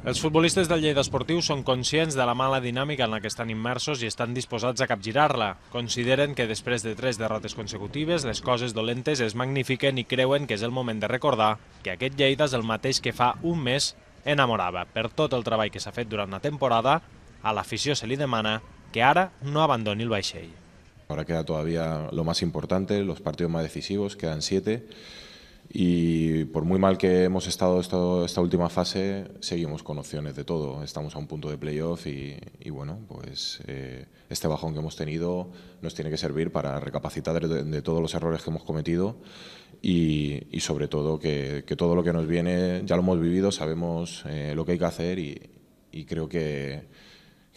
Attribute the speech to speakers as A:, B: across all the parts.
A: Els futbolistes del Lleida Esportiu són conscients de la mala dinàmica en la que estan immersos i estan disposats a capgirar-la. Consideren que després de 3 derrotes consecutives les coses dolentes es magnifiquen i creuen que és el moment de recordar que aquest Lleida és el mateix que fa un mes enamorava. Per tot el treball que s'ha fet durant la temporada, a l'afició se li demana que ara no abandoni el vaixell.
B: Ahora queda todavía lo más importante, los partidos más decisivos, quedan 7 y por muy mal que hemos estado esta última fase, seguimos con opciones de todo. Estamos a un punto de playoff y bueno, pues este bajón que hemos tenido nos tiene que servir para recapacitar de todos los errores que hemos cometido y sobre todo que todo lo que nos viene ya lo hemos vivido, sabemos lo que hay que hacer y creo que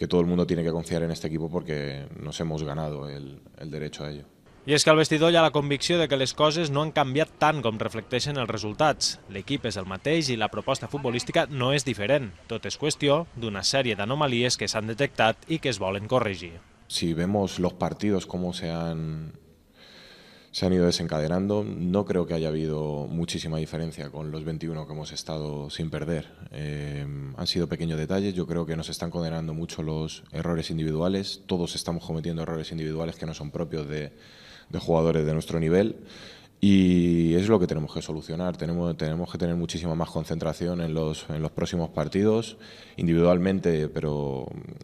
B: todo el mundo tiene que confiar en este equipo porque nos hemos ganado el derecho a ello.
A: I és que al vestidor hi ha la convicció de que les coses no han canviat tant com reflecteixen els resultats. L'equip és el mateix i la proposta futbolística no és diferent. Tot és qüestió d'una sèrie d'anomalies que s'han detectat i que es volen corregir.
B: Si vemos los partidos cómo se han ido desencadenando, no creo que haya habido muchísima diferencia con los 21 que hemos estado sin perder. Han sido pequeños detalles, yo creo que nos están condenando mucho los errores individuales, todos estamos cometiendo errores individuales que no son propios de jugadores de nuestro nivel y es lo que tenemos que solucionar. Tenemos que tener muchísima más concentración en los próximos partidos, individualmente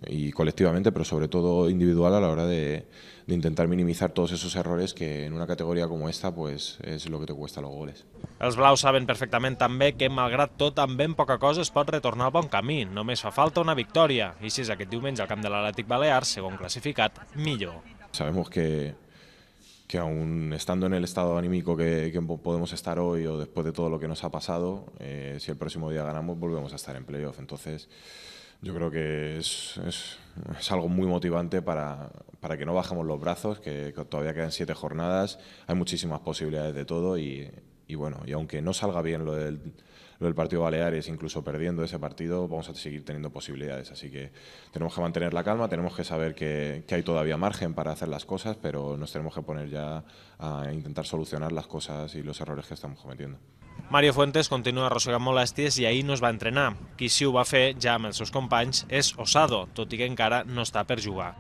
B: y colectivamente, pero sobre todo individual a la hora de intentar minimizar todos esos errores que en una categoria como esta pues es lo que te cuesta los goles.
A: Els blaus saben perfectament també que, malgrat tot, amb ben poca cosa es pot retornar al bon camí. Només fa falta una victòria. I si és aquest diumenge al camp de l'Atlètic Balears, segon classificat, millor.
B: Sabemos que aún estando en el estado anímico que podemos estar hoy o después de todo lo que nos ha pasado, si el próximo día ganamos volvemos a estar en playoff. Entonces yo creo que es algo muy motivante para que no bajemos los brazos, que todavía quedan 7 jornadas, hay muchísimas posibilidades de todo y bueno, y aunque no salga bien lo del partido Baleares, incluso perdiendo ese partido, vamos a seguir teniendo posibilidades. Así que tenemos que mantener la calma, tenemos que saber que hay todavía margen para hacer las cosas, pero nos tenemos que poner ya a intentar solucionar las cosas y los errores que estamos cometiendo.
A: Mario Fuentes continua arrossegant molèsties i ahir no es va entrenar. Qui sí ho va fer, ja amb els seus companys, és Osado, tot i que encara no està per jugar.